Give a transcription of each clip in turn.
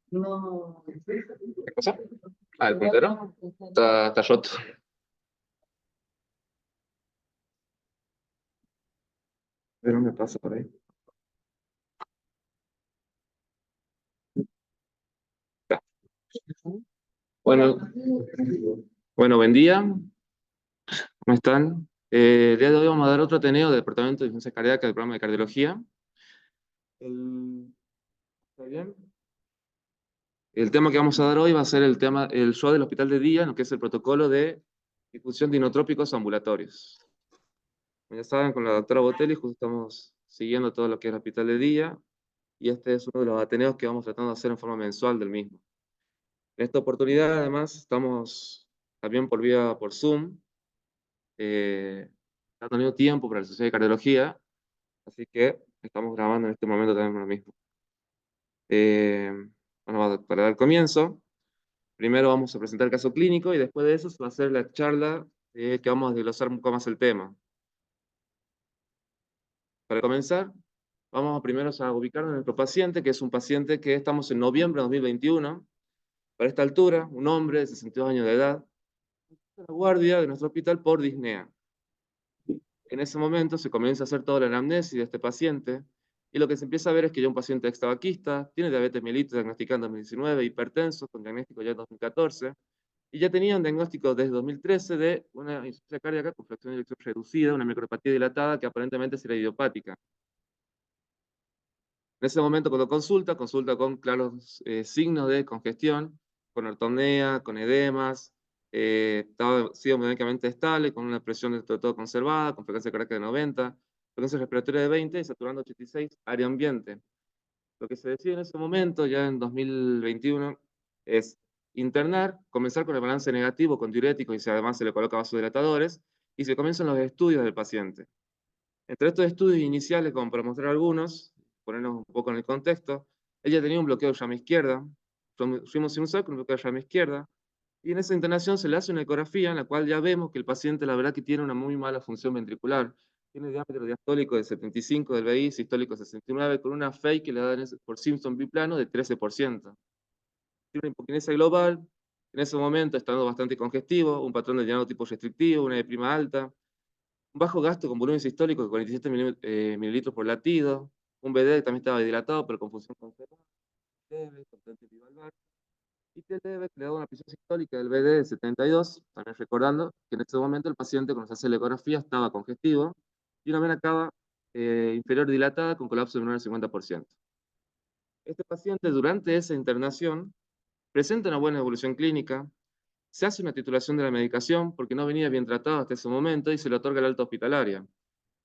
¿Qué cosa? Ah, el puntero. Está roto. Pero me pasa por ahí. Ya. Bueno, bueno, buen día. ¿Cómo están? El día de hoy vamos a dar otro Ateneo del Departamento de Ciencias Cardíacas del programa de Cardiología. ¿Está bien? El tema que vamos a dar hoy va a ser el show del hospital de día, lo que es el protocolo de difusión de inotrópicos ambulatorios. Como ya saben, con la doctora Botelli justo estamos siguiendo todo lo que es el hospital de día, y este es uno de los ateneos que vamos tratando de hacer en forma mensual del mismo. En esta oportunidad, además, estamos también por Zoom. Ha tenido tiempo para la Sociedad de Cardiología, así que estamos grabando en este momento también lo mismo. Eh, bueno, para dar comienzo, primero vamos a presentar el caso clínico y después de eso se va a hacer la charla que vamos a desglosar un poco más el tema. Para comenzar, vamos primero a ubicarnos en nuestro paciente, que es un paciente que estamos en noviembre de 2021. Para esta altura, un hombre de 62 años de edad, la guardia de nuestro hospital por disnea. En ese momento se comienza a hacer toda la anamnesis de este paciente, y lo que se empieza a ver es que ya un paciente extabaquista, tiene diabetes mellitus diagnosticada en 2019, hipertenso, con diagnóstico ya en 2014, y ya tenía un diagnóstico desde 2013 de una insuficiencia cardíaca con fracción de eyección reducida, una micropatía dilatada que aparentemente será idiopática. En ese momento, cuando consulta con claros signos de congestión, con ortopnea, con edemas, estaba sido médicamente estable, con una presión de todo conservada, con frecuencia cardíaca de 90, frecuencia respiratoria de 20 y saturando 86, área ambiente. Lo que se decide en ese momento, ya en 2021, es internar, comenzar con el balance negativo con diuréticos y si además se le coloca vasodilatadores, y se comienzan los estudios del paciente. Entre estos estudios iniciales, como para mostrar algunos, ponernos un poco en el contexto, ella tenía un bloqueo de llama izquierda, fuimos sin usar con un bloqueo de llama izquierda, y en esa internación se le hace una ecografía en la cual ya vemos que el paciente, la verdad, que tiene una muy mala función ventricular. Tiene diámetro diastólico de 75 del BI, sistólico de 69, con una FEI que le da por Simpson biplano de 13%. Tiene una hipoquinesia global, en ese momento estando bastante congestivo, un patrón de llenado tipo restrictivo, una E' alta, un bajo gasto con volumen sistólico de 47 mililitros por latido, un BD que también estaba dilatado, pero con función conservada, leve, constante bivalvar, y T leve que le da una presión sistólica del BD de 72, también recordando que en este momento el paciente cuando se hace la ecografía estaba congestivo, y una vena cava inferior dilatada con colapso menor del 50%. Este paciente durante esa internación presenta una buena evolución clínica, se hace una titulación de la medicación porque no venía bien tratado hasta ese momento y se le otorga el alta hospitalaria.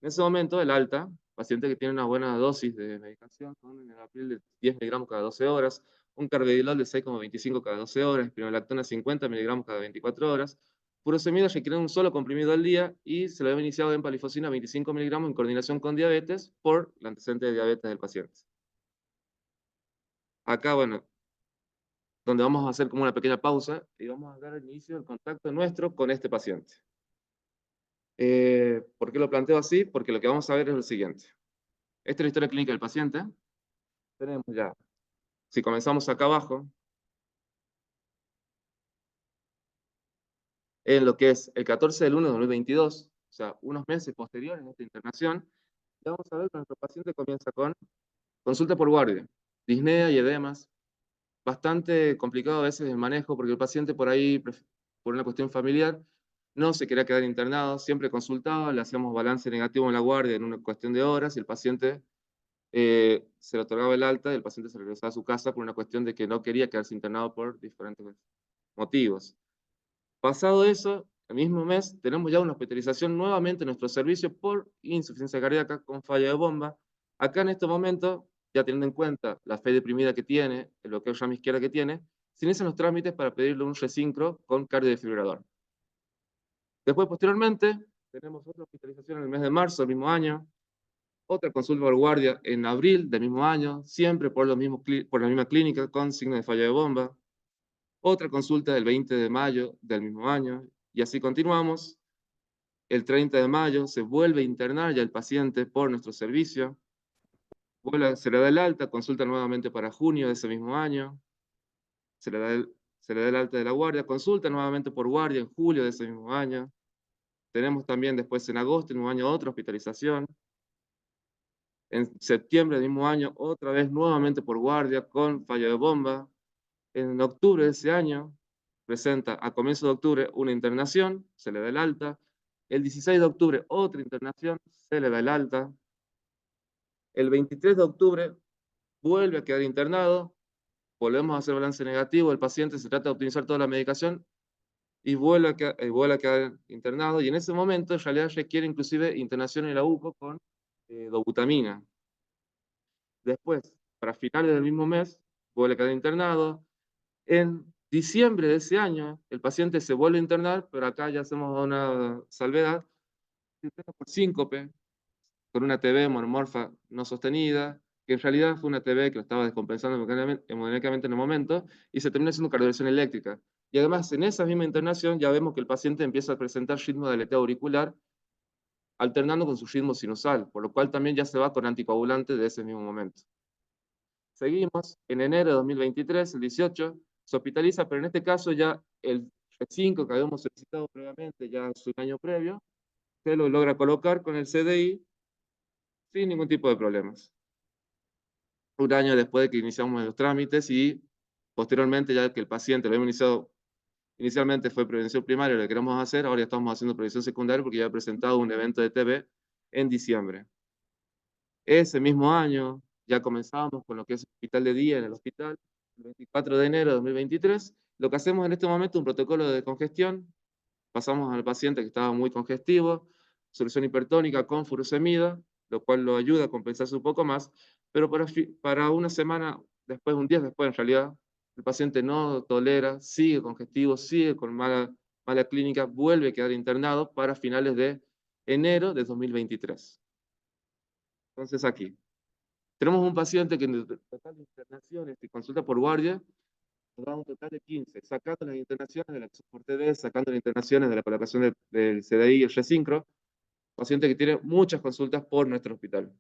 En ese momento, el alta, paciente que tiene una buena dosis de medicación, con un enalapril de 10 miligramos cada 12 horas, un carvedilol de 6,25 cada 12 horas, spironolactona 50 miligramos cada 24 horas, furosemida requiere un solo comprimido al día y se le había iniciado en palifocina 25 miligramos en coordinación con diabetes por el antecedente de diabetes del paciente. Acá, bueno, donde vamos a hacer como una pequeña pausa y vamos a dar el inicio del contacto nuestro con este paciente. ¿Por qué lo planteo así? Porque lo que vamos a ver es lo siguiente. Esta es la historia clínica del paciente. Tenemos ya, si comenzamos acá abajo, en lo que es el 14 del 1 de 2022, o sea, unos meses posteriores a esta internación, ya vamos a ver que nuestro paciente comienza con consulta por guardia, disnea y edemas, bastante complicado a veces el manejo, porque el paciente por ahí, por una cuestión familiar, no se quería quedar internado, siempre consultaba, le hacíamos balance negativo en la guardia en una cuestión de horas, y el paciente se le otorgaba el alta y el paciente se regresaba a su casa por una cuestión de que no quería quedarse internado por diferentes motivos. Pasado eso, el mismo mes, tenemos ya una hospitalización nuevamente en nuestro servicio por insuficiencia cardíaca con falla de bomba. Acá en este momento, ya teniendo en cuenta la fe deprimida que tiene, el bloqueo llama izquierda que tiene, se inician los trámites para pedirle un resincro con cardiodefibrilador. Después, posteriormente, tenemos otra hospitalización en el mes de marzo del mismo año, otra consulta por guardia en abril del mismo año, siempre por la misma clínica con signo de falla de bomba. Otra consulta el 20 de mayo del mismo año, y así continuamos. El 30 de mayo se vuelve a internar ya el paciente por nuestro servicio. Se le da el alta, consulta nuevamente para junio de ese mismo año. Se le da el alta de la guardia, consulta nuevamente por guardia en julio de ese mismo año. Tenemos también después en agosto del mismo año otra hospitalización. En septiembre del mismo año, otra vez nuevamente por guardia con falla de bomba. En octubre de ese año, presenta a comienzo de octubre una internación, se le da el alta. El 16 de octubre, otra internación, se le da el alta. El 23 de octubre, vuelve a quedar internado, volvemos a hacer balance negativo, el paciente se trata de optimizar toda la medicación y vuelve a quedar internado. Y en ese momento, en realidad, requiere inclusive internación en la UCO con dobutamina. Después, para finales del mismo mes, vuelve a quedar internado. En diciembre de ese año, el paciente se vuelve a internar, pero acá ya hacemos una salvedad, por síncope, con una TB monomorfa no sostenida, que en realidad fue una TB que lo estaba descompensando hemodinámicamente en el momento, y se termina haciendo cardioversión eléctrica. Y además, en esa misma internación, ya vemos que el paciente empieza a presentar ritmo de aleteo auricular, alternando con su ritmo sinusal, por lo cual también ya se va con anticoagulante de ese mismo momento. Seguimos, en enero de 2023, el 18, se hospitaliza, pero en este caso ya el G5 que habíamos solicitado previamente, ya hace un año previo, se lo logra colocar con el CDI sin ningún tipo de problemas. Un año después de que iniciamos los trámites y posteriormente, ya que el paciente lo habíamos iniciado, inicialmente fue prevención primaria, lo que queremos hacer, ahora ya estamos haciendo prevención secundaria porque ya ha presentado un evento de TB en diciembre. Ese mismo año ya comenzamos con lo que es hospital de día en el hospital, el 24 de enero de 2023. Lo que hacemos en este momento es un protocolo de congestión. Pasamos al paciente que estaba muy congestivo, solución hipertónica con furosemida, lo cual lo ayuda a compensarse un poco más, pero para una semana después, un día después en realidad, el paciente no tolera, sigue congestivo, sigue con mala clínica, vuelve a quedar internado para finales de enero de 2023. Entonces aquí, tenemos un paciente que en el total de internaciones y consulta por guardia, nos da un total de 15, sacando las internaciones de la soporte D, sacando las internaciones de la colocación del CDI y el resincro, paciente que tiene muchas consultas por nuestro hospital.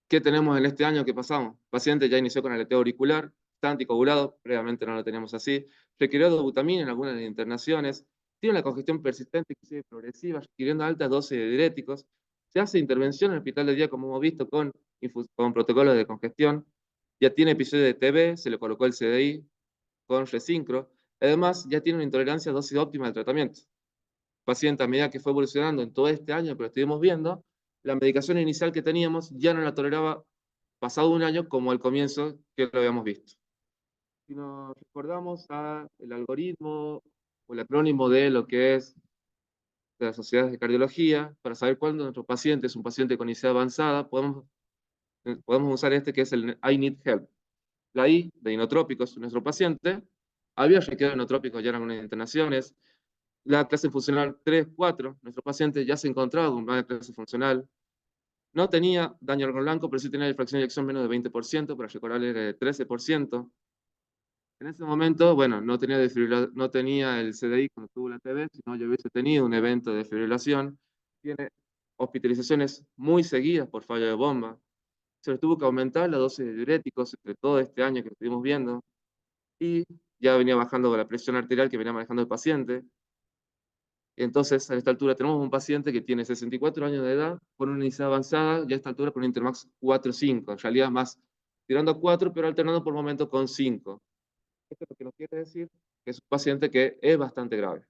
¿Qué tenemos en este año que pasamos? Paciente ya inició con aleteo auricular, está anticoagulado, previamente no lo teníamos así, requirió dobutamina en algunas de las internaciones, tiene una congestión persistente, inclusive progresiva, requiriendo altas dosis de diuréticos, se hace intervención en el hospital de día, como hemos visto, con protocolos de congestión, ya tiene episodio de TB, se le colocó el CDI con resincro, además ya tiene una intolerancia a dosis óptima del tratamiento. Paciente, a medida que fue evolucionando en todo este año, pero estuvimos viendo, la medicación inicial que teníamos ya no la toleraba pasado un año como al comienzo que lo habíamos visto. Si nos recordamos el algoritmo o el acrónimo de lo que es de las sociedades de cardiología, para saber cuándo nuestro paciente es un paciente con IC avanzada, podemos usar este que es el I need help. La I de inotrópicos, nuestro paciente había requerido inotrópicos ya en algunas internaciones. La clase funcional 3, 4, nuestro paciente ya se encontraba con una clase funcional. No tenía daño al órgano blanco, pero sí tenía fracción de eyección menos de 20%, para recordar era de 13%. En ese momento, bueno, no tenía el CDI cuando tuvo la TB, sino ya hubiese tenido un evento de fibrilación. Tiene hospitalizaciones muy seguidas por falla de bomba. Se le tuvo que aumentar la dosis de diuréticos entre todo este año que estuvimos viendo. Y ya venía bajando la presión arterial que venía manejando el paciente. Entonces, a esta altura tenemos un paciente que tiene 64 años de edad, con una necesidad avanzada, ya a esta altura con un Intermax 4-5, en realidad más tirando a 4, pero alternando por momentos con 5. Esto es lo que nos quiere decir que es un paciente que es bastante grave.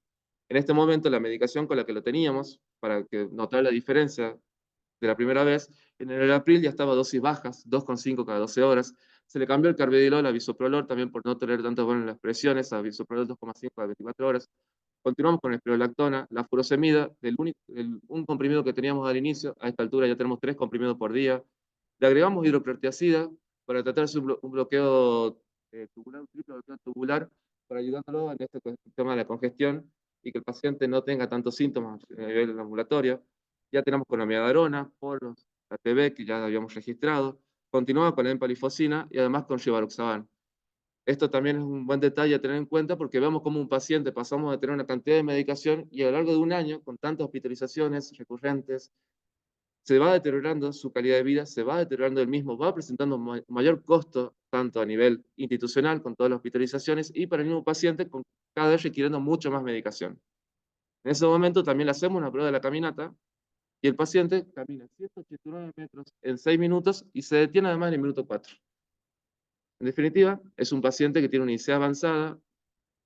En este momento, la medicación con la que lo teníamos, para que notar la diferencia de la primera vez. En el April ya estaba a dosis bajas, 2,5 cada 12 horas. Se le cambió el carvedilol a bisoprolol también por no tolerar tanto bueno las presiones, a bisoprolol 2,5 cada 24 horas. Continuamos con espirolactona, la furosemida, un comprimido que teníamos al inicio, a esta altura ya tenemos 3 comprimidos por día. Le agregamos hidrocortiacida para tratar un bloqueo tubular, un triple bloqueo tubular, para ayudándolo en este tema de la congestión y que el paciente no tenga tantos síntomas a nivel ambulatorio. Ya tenemos con amiodarona, polos, ATB, que ya habíamos registrado. Continuamos con la empalifosina y además con rivaroxaban. Esto también es un buen detalle a tener en cuenta porque vemos cómo un paciente pasamos de tener una cantidad de medicación y a lo largo de un año, con tantas hospitalizaciones recurrentes, se va deteriorando su calidad de vida, se va deteriorando el mismo, va presentando mayor costo tanto a nivel institucional con todas las hospitalizaciones y para el mismo paciente con cada vez requiriendo mucho más medicación. En ese momento también le hacemos una prueba de la caminata y el paciente camina 189 metros en 6 minutos y se detiene además en el minuto 4. En definitiva, es un paciente que tiene una IC avanzada,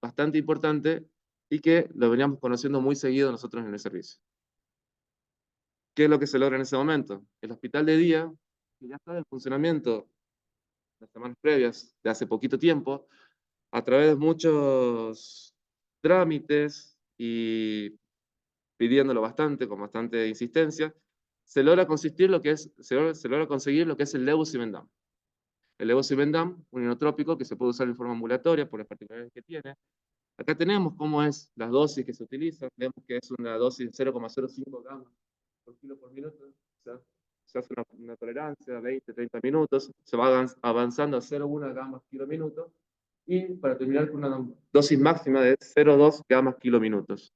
bastante importante y que lo veníamos conociendo muy seguido nosotros en el servicio. ¿Qué es lo que se logra en ese momento? El hospital de día, que ya estaba en funcionamiento las semanas previas, de hace poquito tiempo, a través de muchos trámites y pidiéndolo bastante, con bastante insistencia, se logra conseguir lo que es el levosimendan. El levosimendan, un inotrópico que se puede usar en forma ambulatoria por las particularidades que tiene. Acá tenemos cómo es las dosis que se utilizan. Vemos que es una dosis de 0,05 gramos por kilo por minuto. O sea, se hace una tolerancia, 20, 30 minutos. Se va avanzando a 0,1 gramos kilo minuto. Y para terminar con una dosis máxima de 0,2 gramos kilo minutos.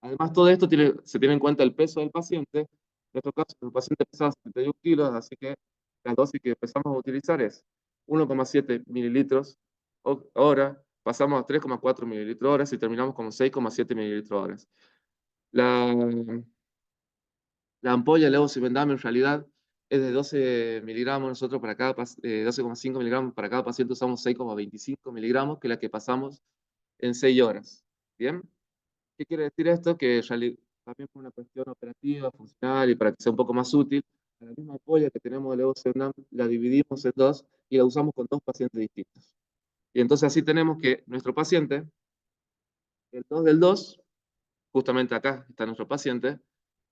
Además, todo esto se tiene en cuenta el peso del paciente. En nuestro caso, el paciente pesaba 71 kilos, así que la dosis que empezamos a utilizar es 1,7 mililitros hora, pasamos a 3,4 mililitros hora y terminamos con 6,7 mililitros hora. La ampolla levosimendan en realidad es de 12 miligramos, nosotros para cada 12,5 miligramos para cada paciente usamos 6,25 miligramos, que es la que pasamos en 6 horas. ¿Bien? ¿Qué quiere decir esto? Que también por una cuestión operativa, funcional y para que sea un poco más útil, la misma ampolla que tenemos de levosimendan la dividimos en dos y la usamos con dos pacientes distintos. Y entonces así tenemos que nuestro paciente, el 2 del 2, justamente acá está nuestro paciente,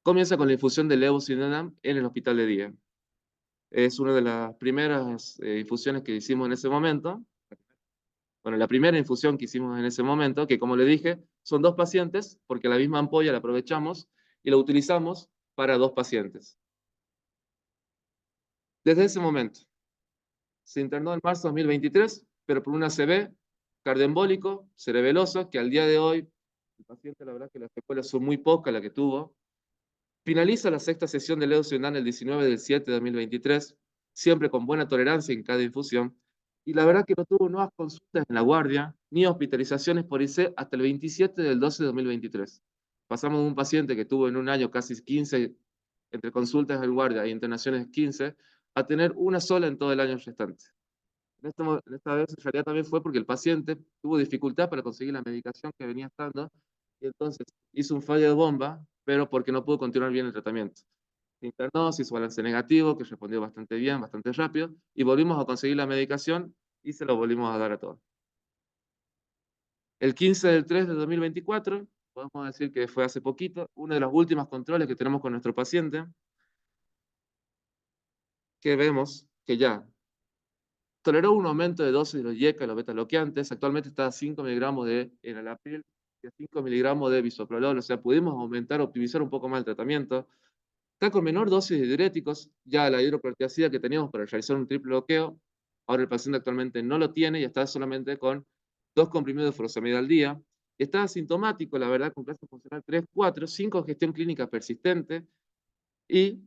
comienza con la infusión de levosimendan en el hospital de día. Es una de las primeras infusiones que hicimos en ese momento. Bueno, la primera infusión que hicimos en ese momento, que como le dije, son dos pacientes, porque la misma ampolla la aprovechamos y la utilizamos para dos pacientes. Desde ese momento, se internó en marzo de 2023, pero por un ACV cardioembólico, cerebeloso, que al día de hoy, el paciente, la verdad que las secuelas son muy pocas las que tuvo. Finaliza la sexta sesión de levosimendan el 19 del 7 de 2023, siempre con buena tolerancia en cada infusión, y la verdad que no tuvo nuevas consultas en la guardia, ni hospitalizaciones por IC hasta el 27 del 12 de 2023. Pasamos de un paciente que tuvo en un año casi 15, entre consultas en guardia e internaciones 15, a tener una sola en todo el año restante. Esta vez en realidad también fue porque el paciente tuvo dificultad para conseguir la medicación que venía estando y entonces hizo un fallo de bomba, pero porque no pudo continuar bien el tratamiento. Se internó, se hizo balance negativo, que respondió bastante bien, bastante rápido, y volvimos a conseguir la medicación y se lo volvimos a dar a todos. El 15 del 3 de 2024, podemos decir que fue hace poquito, uno de los últimos controles que tenemos con nuestro paciente, que vemos que ya toleró un aumento de dosis de los YECA, los beta-bloqueantes. Actualmente está a 5 miligramos de enalapril y a 5 miligramos de bisoprolol. O sea, pudimos aumentar, optimizar un poco más el tratamiento. Está con menor dosis de diuréticos. Ya la hidrocortiacida que teníamos para realizar un triple bloqueo, ahora el paciente actualmente no lo tiene y está solamente con 2 comprimidos de furosemida al día. Está asintomático, la verdad, con clase funcional 3, 4, 5 gestión clínica persistente y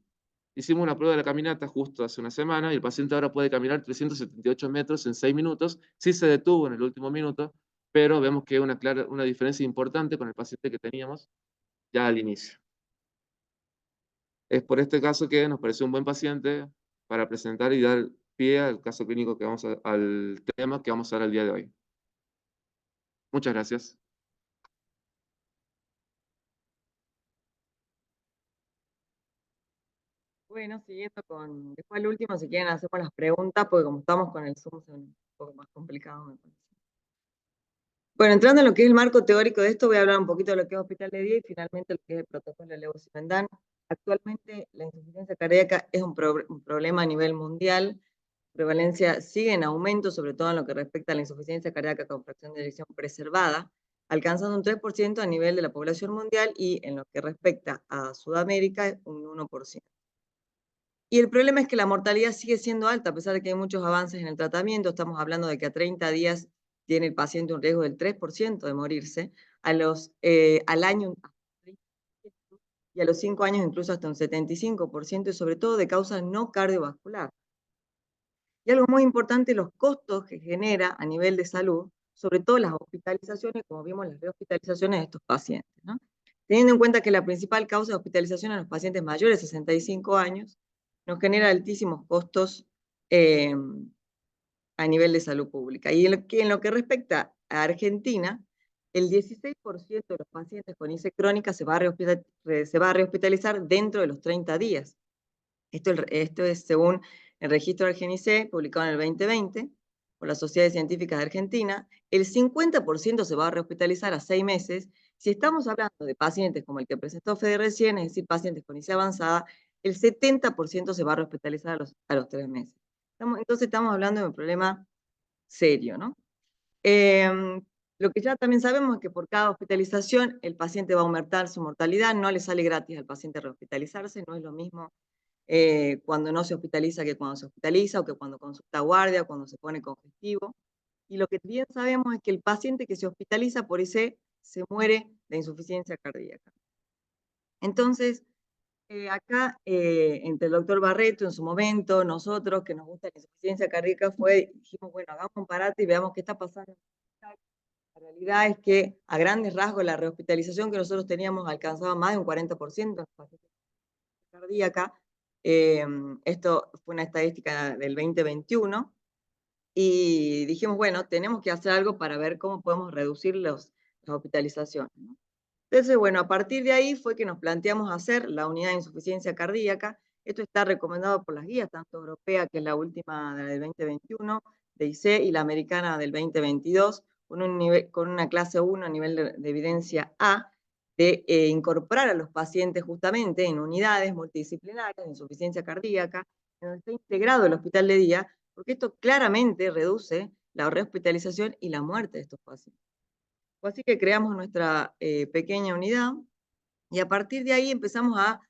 hicimos una prueba de la caminata justo hace una semana y el paciente ahora puede caminar 378 metros en 6 minutos. Sí se detuvo en el último minuto, pero vemos que hay una diferencia importante con el paciente que teníamos ya al inicio. Es por este caso que nos pareció un buen paciente para presentar y dar pie al caso clínico al tema que vamos a dar el día de hoy. Muchas gracias. Bueno, siguiendo con, después el último, si quieren hacemos las preguntas, porque como estamos con el Zoom, son un poco más complicado, me parece. Bueno, entrando en lo que es el marco teórico de esto, voy a hablar un poquito de lo que es hospital de día y finalmente lo que es el protocolo de levosimendan. Actualmente la insuficiencia cardíaca es un problema a nivel mundial. Prevalencia sigue en aumento, sobre todo en lo que respecta a la insuficiencia cardíaca con fracción de eyección preservada, alcanzando un 3% a nivel de la población mundial y en lo que respecta a Sudamérica, un 1%. Y el problema es que la mortalidad sigue siendo alta, a pesar de que hay muchos avances en el tratamiento. Estamos hablando de que a 30 días tiene el paciente un riesgo del 3% de morirse, al año y a los 5 años incluso hasta un 75%, y sobre todo de causa no cardiovascular. Y algo muy importante, los costos que genera a nivel de salud, sobre todo las hospitalizaciones, como vimos las rehospitalizaciones de estos pacientes, ¿no? Teniendo en cuenta que la principal causa de hospitalización en los pacientes mayores de 65 años nos genera altísimos costos a nivel de salud pública. Y en lo que respecta a Argentina, el 16% de los pacientes con IC crónica se va a rehospitalizar dentro de los 30 días. Esto es según el registro del GNIC, publicado en el 2020 por la Sociedad Científica de Argentina. El 50% se va a rehospitalizar a 6 meses. Si estamos hablando de pacientes como el que presentó Fede recién, es decir, pacientes con IC avanzada, el 70% se va a rehospitalizar a los 3 meses. Entonces estamos hablando de un problema serio, ¿no? Lo que ya también sabemos es que por cada hospitalización el paciente va a aumentar su mortalidad, no le sale gratis al paciente rehospitalizarse, no es lo mismo cuando no se hospitaliza que cuando se hospitaliza, o que cuando consulta guardia, o cuando se pone congestivo. Y lo que bien sabemos es que el paciente que se hospitaliza por IC se muere de insuficiencia cardíaca. Entonces, acá, entre el doctor Barreto en su momento, nosotros que nos gusta la insuficiencia cardíaca, dijimos, bueno, hagamos un parate y veamos qué está pasando. La realidad es que, a grandes rasgos, la rehospitalización que nosotros teníamos alcanzaba más de un 40% en los pacientes cardíaca. Esto fue una estadística del 2021. Y dijimos, bueno, tenemos que hacer algo para ver cómo podemos reducir las hospitalizaciones, ¿no? Entonces, bueno, a partir de ahí fue que nos planteamos hacer la unidad de insuficiencia cardíaca. Esto está recomendado por las guías, tanto europea, que es la última del 2021, de IC, y la americana del 2022, con una clase 1 a nivel de evidencia A, de incorporar a los pacientes justamente en unidades multidisciplinarias de insuficiencia cardíaca, en donde está integrado el hospital de día, porque esto claramente reduce la rehospitalización y la muerte de estos pacientes. Así que creamos nuestra pequeña unidad y a partir de ahí empezamos a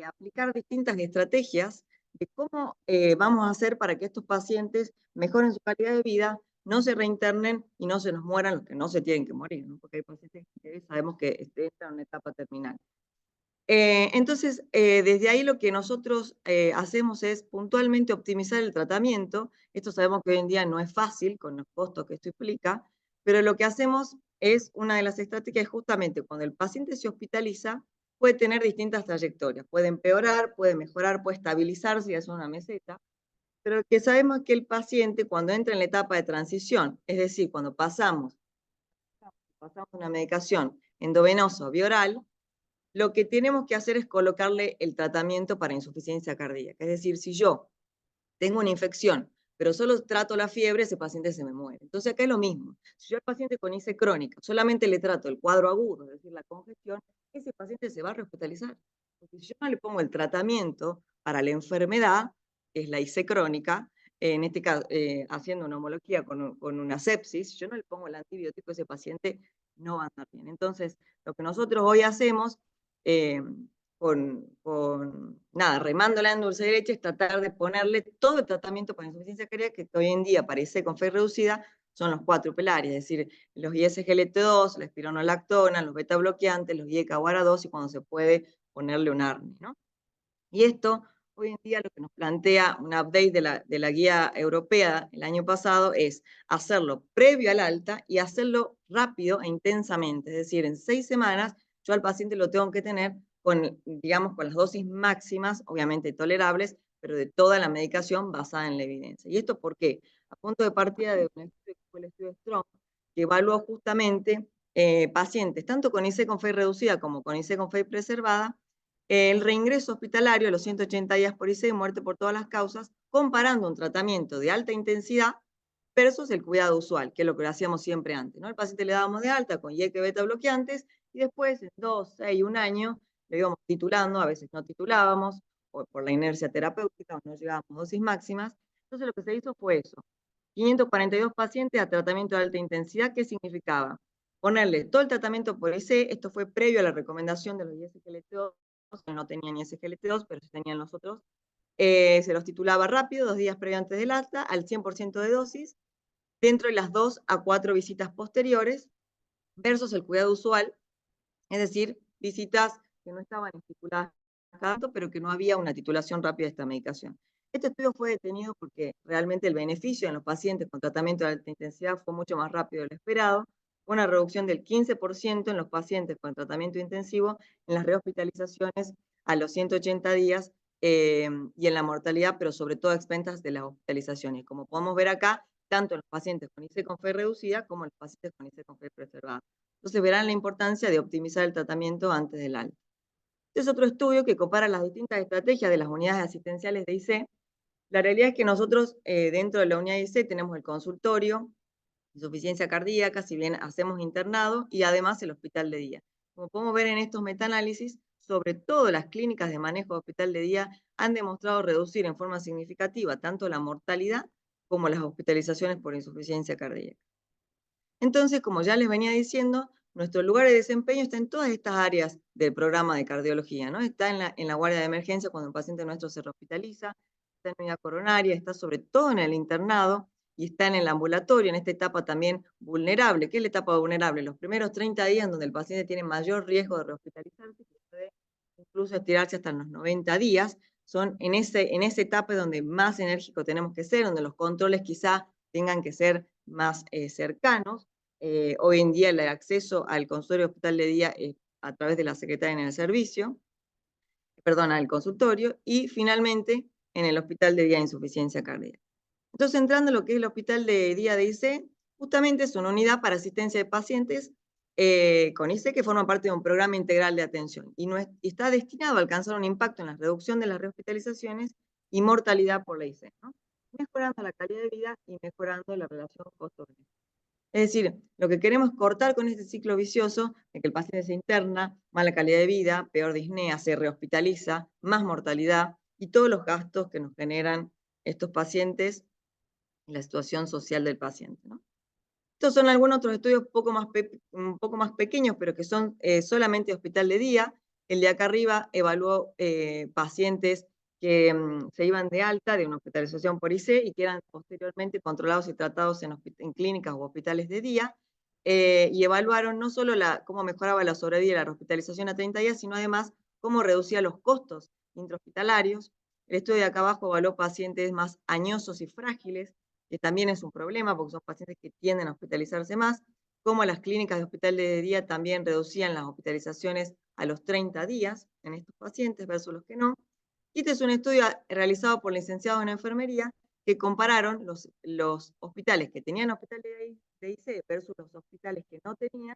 aplicar distintas estrategias de cómo vamos a hacer para que estos pacientes mejoren su calidad de vida, no se reinternen y no se nos mueran los que no se tienen que morir, ¿no? Porque hay pacientes que sabemos que entran en una etapa terminal. Entonces, desde ahí lo que nosotros hacemos es puntualmente optimizar el tratamiento. Esto sabemos que hoy en día no es fácil con los costos que esto implica, pero lo que hacemos es, una de las estrategias, justamente cuando el paciente se hospitaliza, puede tener distintas trayectorias. Puede empeorar, puede mejorar, puede estabilizarse y hacer una meseta. Pero lo que sabemos es que el paciente, cuando entra en la etapa de transición, es decir, cuando pasamos una medicación endovenosa o bioral, lo que tenemos que hacer es colocarle el tratamiento para insuficiencia cardíaca. Es decir, si yo tengo una infección, pero solo trato la fiebre, ese paciente se me muere. Entonces acá es lo mismo. Si yo al paciente con IC crónica solamente le trato el cuadro agudo, es decir, la congestión, ese paciente se va a rehospitalizar. Porque si yo no le pongo el tratamiento para la enfermedad, que es la IC crónica, en este caso, haciendo una homología con una sepsis, yo no le pongo el antibiótico, ese paciente no va a andar bien. Entonces, lo que nosotros hoy hacemos eh, nada, remándola en dulce de leche, es tratar de ponerle todo el tratamiento para insuficiencia cardíaca, que hoy en día parece con fe reducida, son los 4 pilares, es decir, los ISGLT2, la espironolactona, los beta bloqueantes, los IECA-GUARA2, y cuando se puede ponerle un ARNI, ¿no? Y esto, hoy en día, lo que nos plantea un update de la guía europea el año pasado es hacerlo previo al alta y hacerlo rápido e intensamente. Es decir, en 6 semanas yo al paciente lo tengo que tener con, digamos, con las dosis máximas, obviamente tolerables, pero de toda la medicación basada en la evidencia. ¿Y esto por qué? A punto de partida de un estudio que fue el estudio Strong, que evaluó justamente pacientes, tanto con IC con fe reducida como con IC con fe preservada, el reingreso hospitalario a los 180 días por IC, muerte por todas las causas, comparando un tratamiento de alta intensidad versus el cuidado usual, que es lo que hacíamos siempre antes, ¿no? Al paciente le dábamos de alta con YEC beta bloqueantes y después, en 2, 6, un año, le íbamos titulando, a veces no titulábamos, por la inercia terapéutica, no llegábamos a dosis máximas. Entonces lo que se hizo fue eso. 542 pacientes a tratamiento de alta intensidad. ¿Qué significaba? Ponerle todo el tratamiento por IC, esto fue previo a la recomendación de los ISGLT2, que no tenían ISGLT2, pero sí tenían los otros. Se los titulaba rápido, 2 días previo antes del alta, al 100% de dosis, dentro de las 2 a 4 visitas posteriores, versus el cuidado usual, es decir, visitas que no estaban estipuladas tanto, pero que no había una titulación rápida de esta medicación. Este estudio fue detenido porque realmente el beneficio en los pacientes con tratamiento de alta intensidad fue mucho más rápido de lo esperado, una reducción del 15% en los pacientes con tratamiento intensivo en las rehospitalizaciones a los 180 días y en la mortalidad, pero sobre todo a expensas de las hospitalizaciones. Como podemos ver acá, tanto en los pacientes con IC con fe reducida como en los pacientes con IC con fe preservada. Entonces verán la importancia de optimizar el tratamiento antes del alta. Este es otro estudio que compara las distintas estrategias de las unidades asistenciales de IC. La realidad es que nosotros dentro de la unidad de IC tenemos el consultorio, insuficiencia cardíaca, si bien hacemos internado, y además el hospital de día. Como podemos ver en estos metaanálisis, sobre todo las clínicas de manejo de hospital de día han demostrado reducir en forma significativa tanto la mortalidad como las hospitalizaciones por insuficiencia cardíaca. Entonces, como ya les venía diciendo, nuestro lugar de desempeño está en todas estas áreas del programa de cardiología, ¿no? Está en la guardia de emergencia cuando un paciente nuestro se rehospitaliza, está en unidad coronaria, está sobre todo en el internado y está en el ambulatorio, en esta etapa también vulnerable. ¿Qué es la etapa vulnerable? Los primeros 30 días donde el paciente tiene mayor riesgo de rehospitalizarse, que puede incluso estirarse hasta los 90 días, son en esa etapa donde más enérgico tenemos que ser, donde los controles quizá tengan que ser más cercanos. Hoy en día el acceso al consultorio hospital de día es a través de la secretaria en el servicio, perdón, al consultorio, y finalmente en el hospital de día de insuficiencia cardíaca. Entonces, entrando en lo que es el hospital de día de IC, justamente es una unidad para asistencia de pacientes con IC que forma parte de un programa integral de atención y está destinado a alcanzar un impacto en la reducción de las rehospitalizaciones y mortalidad por la IC, ¿no? Mejorando la calidad de vida y mejorando la relación costo-beneficio. Es decir, lo que queremos cortar con este ciclo vicioso de que el paciente se interna, mala calidad de vida, peor disnea, se rehospitaliza, más mortalidad y todos los gastos que nos generan estos pacientes y la situación social del paciente, ¿no? Estos son algunos otros estudios un poco más pequeños, pero que son solamente hospital de día. El de acá arriba evaluó pacientes que se iban de alta de una hospitalización por IC y que eran posteriormente controlados y tratados en clínicas o hospitales de día, y evaluaron no solo cómo mejoraba la sobrevida y la hospitalización a 30 días, sino además cómo reducía los costos intrahospitalarios. El estudio de acá abajo evaluó pacientes más añosos y frágiles, que también es un problema porque son pacientes que tienden a hospitalizarse más, como las clínicas de hospital de día también reducían las hospitalizaciones a los 30 días en estos pacientes versus los que no. Y este es un estudio realizado por licenciados en enfermería que compararon los hospitales que tenían hospital de IC versus los hospitales que no tenían,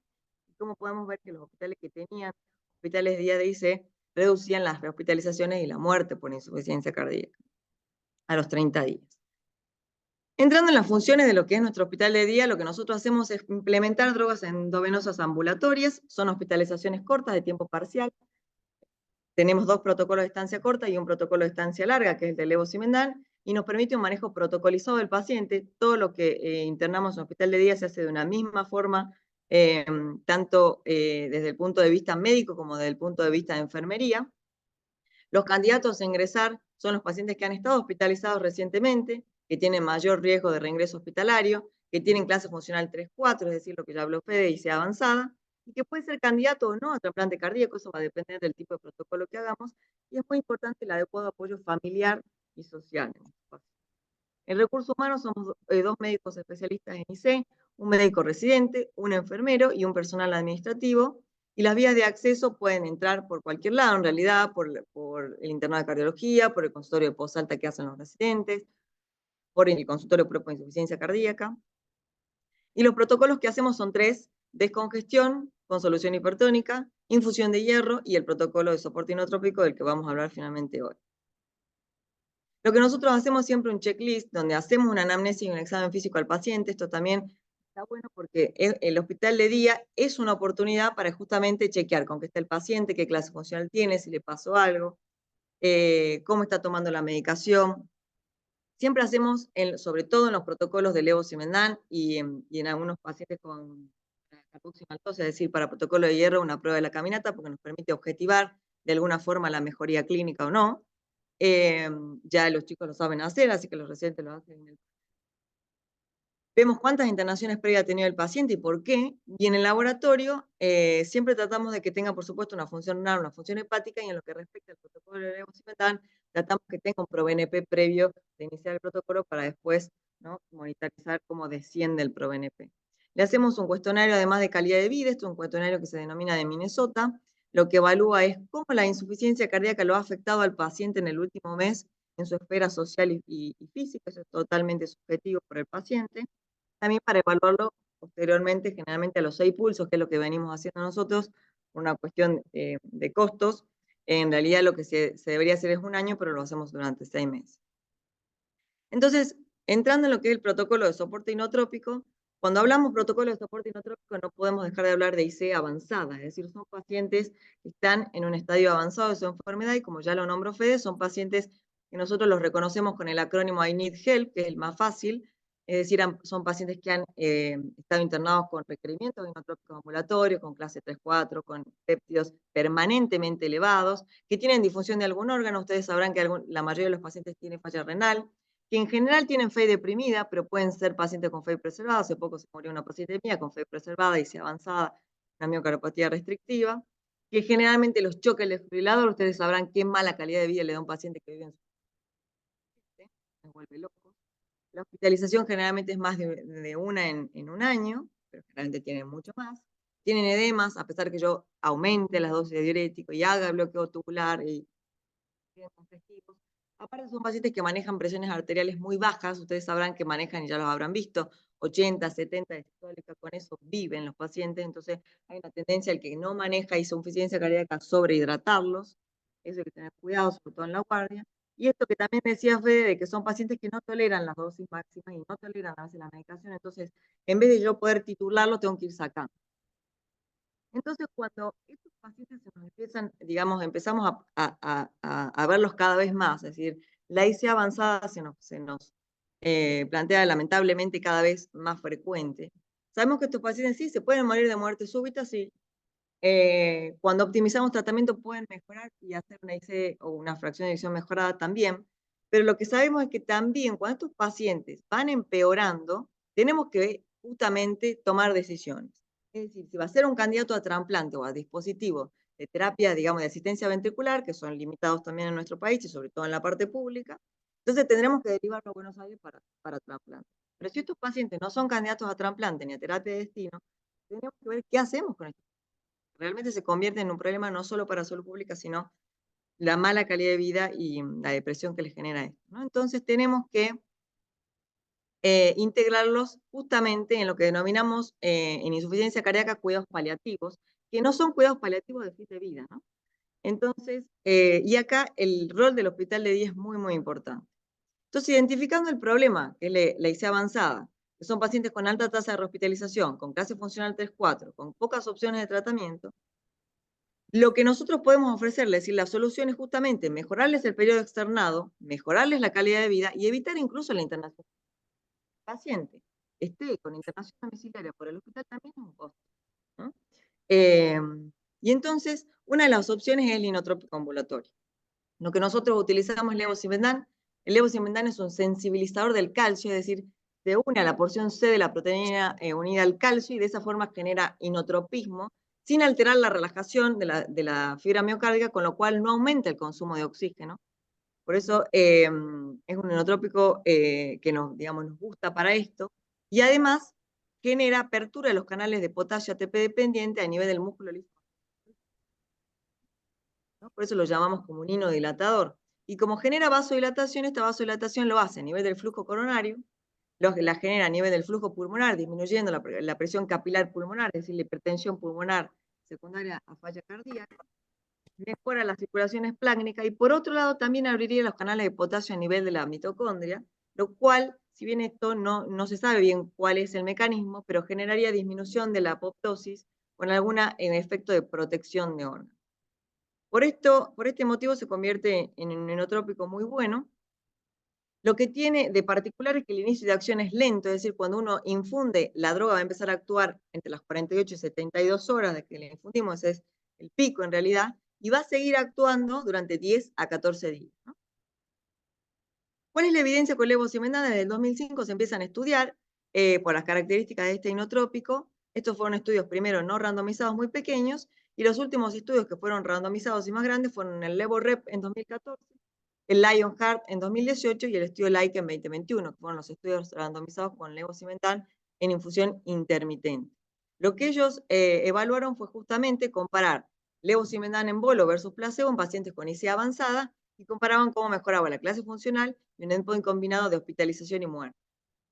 y cómo podemos ver que los hospitales que tenían hospitales de día de IC reducían las rehospitalizaciones y la muerte por insuficiencia cardíaca a los 30 días. Entrando en las funciones de lo que es nuestro hospital de día, lo que nosotros hacemos es implementar drogas endovenosas ambulatorias, son hospitalizaciones cortas de tiempo parcial. Tenemos 2 protocolos de estancia corta y un protocolo de estancia larga, que es el de levosimendan, y nos permite un manejo protocolizado del paciente. Todo lo que internamos en hospital de día se hace de una misma forma, tanto desde el punto de vista médico como desde el punto de vista de enfermería. Los candidatos a ingresar son los pacientes que han estado hospitalizados recientemente, que tienen mayor riesgo de reingreso hospitalario, que tienen clase funcional 3-4, es decir, lo que ya habló Fede, y sea avanzada, y que puede ser candidato o no a trasplante cardíaco, eso va a depender del tipo de protocolo que hagamos, y es muy importante el adecuado apoyo familiar y social. En recursos humanos somos 2 médicos especialistas en IC, un médico residente, un enfermero y un personal administrativo, y las vías de acceso pueden entrar por cualquier lado, en realidad, por el internado de cardiología, por el consultorio de postalta que hacen los residentes, por el consultorio propio de insuficiencia cardíaca. Y los protocolos que hacemos son 3: descongestión con solución hipertónica, infusión de hierro y el protocolo de soporte inotrópico del que vamos a hablar finalmente hoy. Lo que nosotros hacemos siempre un checklist donde hacemos una anamnesis y un examen físico al paciente. Esto también está bueno porque el hospital de día es una oportunidad para justamente chequear con qué está el paciente, qué clase funcional tiene, si le pasó algo, cómo está tomando la medicación. Siempre hacemos, sobre todo en los protocolos de levosimendan y en algunos pacientes con carboximaltosa, es decir, para protocolo de hierro, una prueba de la caminata, porque nos permite objetivar de alguna forma la mejoría clínica o no. Ya los chicos lo saben hacer, así que los residentes lo hacen. Vemos cuántas internaciones previas ha tenido el paciente y por qué. Y en el laboratorio siempre tratamos de que tenga, por supuesto, una función renal, una función hepática, y en lo que respecta al protocolo de levosimendan, tratamos que tenga un ProBNP previo de iniciar el protocolo para después, ¿no?, monitorizar cómo desciende el ProBNP. Le hacemos un cuestionario además de calidad de vida. Esto es un cuestionario que se denomina de Minnesota. Lo que evalúa es cómo la insuficiencia cardíaca lo ha afectado al paciente en el último mes en su esfera social y física. Eso es totalmente subjetivo por el paciente. También para evaluarlo posteriormente, generalmente a los 6 pulsos, que es lo que venimos haciendo nosotros, una cuestión de costos. En realidad lo que se debería hacer es 1 año, pero lo hacemos durante 6 meses. Entonces, entrando en lo que es el protocolo de soporte inotrópico, cuando hablamos protocolo de soporte inotrópico no podemos dejar de hablar de IC avanzada, es decir, son pacientes que están en un estadio avanzado de su enfermedad y, como ya lo nombró Fede, son pacientes que nosotros los reconocemos con el acrónimo I Need Help, que es el más fácil. Es decir, son pacientes que han estado internados con requerimientos inotrópicos ambulatorios, con clase 3-4, con péptidos permanentemente elevados, que tienen disfunción de algún órgano. Ustedes sabrán que la mayoría de los pacientes tienen falla renal, que en general tienen FEI deprimida, pero pueden ser pacientes con FEI preservada. Hace poco se murió una paciente mía con FEI preservada y avanzada, una miocardiopatía restrictiva, que generalmente los choques del desfibrilador, ustedes sabrán qué mala calidad de vida le da a un paciente que vive en su casa, se vuelve loco. La hospitalización generalmente es más de una en 1 año, pero generalmente tienen mucho más. Tienen edemas, a pesar que yo aumente las dosis de diurético y haga bloqueo tubular y festivos. Aparte son pacientes que manejan presiones arteriales muy bajas. Ustedes sabrán que manejan, y ya los habrán visto, 80, 70 de sistólica. Con eso viven los pacientes. Entonces hay una tendencia al que no maneja insuficiencia cardíaca sobrehidratarlos. Eso hay que tener cuidado, sobre todo en la guardia. Y esto que también decía Fede, de que son pacientes que no toleran las dosis máximas y no toleran a veces la medicación. Entonces, en vez de yo poder titularlo, tengo que ir sacando. Entonces, cuando estos pacientes se nos empiezan, digamos, empezamos a verlos cada vez más, es decir, la IC avanzada se nos plantea lamentablemente cada vez más frecuente. Sabemos que estos pacientes sí se pueden morir de muerte súbita, sí. Cuando optimizamos tratamiento pueden mejorar y hacer una IC o una fracción de eyección mejorada también, pero lo que sabemos es que también cuando estos pacientes van empeorando, tenemos que justamente tomar decisiones. Es decir, si va a ser un candidato a trasplante o a dispositivo de terapia, digamos, de asistencia ventricular, que son limitados también en nuestro país y sobre todo en la parte pública, entonces tendremos que derivarlo a Buenos Aires para trasplante. Pero si estos pacientes no son candidatos a trasplante ni a terapia de destino, tenemos que ver qué hacemos con estos. Realmente se convierte en un problema no solo para salud pública, sino la mala calidad de vida y la depresión que les genera esto, ¿no? Entonces tenemos que integrarlos justamente en lo que denominamos en insuficiencia cardíaca cuidados paliativos, que no son cuidados paliativos de fin de vida, ¿no? Entonces, y acá el rol del hospital de día es muy, muy importante. Entonces, identificando el problema, que es la IC avanzada, que son pacientes con alta tasa de rehospitalización, con clase funcional 3-4, con pocas opciones de tratamiento, lo que nosotros podemos ofrecerles, es decir, la solución es justamente mejorarles el periodo externado, mejorarles la calidad de vida y evitar incluso la internación. El paciente esté con internación domiciliaria por el hospital también es un costo, ¿no? Y entonces, una de las opciones es el inotrópico ambulatorio. Lo que nosotros utilizamos es levosimendan. El levosimendan es un sensibilizador del calcio, es decir, se une a la porción C de la proteína unida al calcio y de esa forma genera inotropismo, sin alterar la relajación de la fibra miocárdica, con lo cual no aumenta el consumo de oxígeno. Por eso es un inotrópico que nos gusta para esto, y además genera apertura de los canales de potasio ATP dependiente a nivel del músculo linfático, ¿no? Por eso lo llamamos como un inodilatador. Y como genera vasodilatación, esta vasodilatación lo hace a nivel del flujo coronario, la genera a nivel del flujo pulmonar, disminuyendo la presión capilar pulmonar, es decir, la hipertensión pulmonar secundaria a falla cardíaca, mejora la circulación esplácnica y por otro lado también abriría los canales de potasio a nivel de la mitocondria, lo cual, si bien esto no se sabe bien cuál es el mecanismo, pero generaría disminución de la apoptosis con algún efecto de protección de órganos. Por este motivo se convierte en un inmunotrópico muy bueno. Lo que tiene de particular es que el inicio de acción es lento, es decir, cuando uno infunde, la droga va a empezar a actuar entre las 48 y 72 horas de que le infundimos, es el pico en realidad, y va a seguir actuando durante 10 a 14 días, ¿no? ¿Cuál es la evidencia con levosimendan? Desde el 2005 se empiezan a estudiar por las características de este inotrópico. Estos fueron estudios primero no randomizados muy pequeños, y los últimos estudios que fueron randomizados y más grandes fueron el LevoRep en 2014, el Lionheart en 2018 y el estudio Like en 2021, que fueron los estudios randomizados con levosimendan en infusión intermitente. Lo que ellos evaluaron fue justamente comparar levosimendan en bolo versus placebo en pacientes con IC avanzada y comparaban cómo mejoraba la clase funcional y un endpoint combinado de hospitalización y muerte.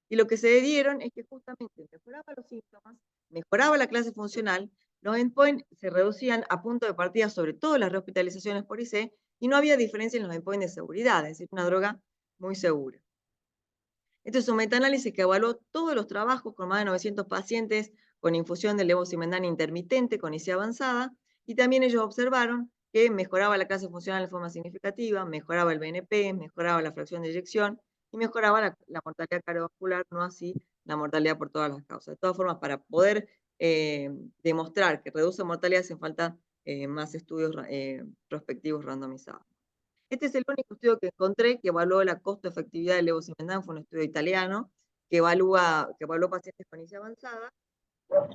Y lo que se dieron es que justamente mejoraba los síntomas, mejoraba la clase funcional, los endpoints se reducían a punto de partida, sobre todo las rehospitalizaciones por IC, y no había diferencia en los endpoints de seguridad, es decir, una droga muy segura. Este es un metaanálisis que evaluó todos los trabajos con más de 900 pacientes con infusión de levosimendan intermitente con IC avanzada, y también ellos observaron que mejoraba la clase funcional de forma significativa, mejoraba el BNP, mejoraba la fracción de eyección y mejoraba la mortalidad cardiovascular, no así la mortalidad por todas las causas. De todas formas, para poder demostrar que reduce mortalidad hacen falta más estudios prospectivos randomizados. Este es el único estudio que encontré que evaluó la costo-efectividad del levosimendan, fue un estudio italiano que evaluó pacientes con IC avanzada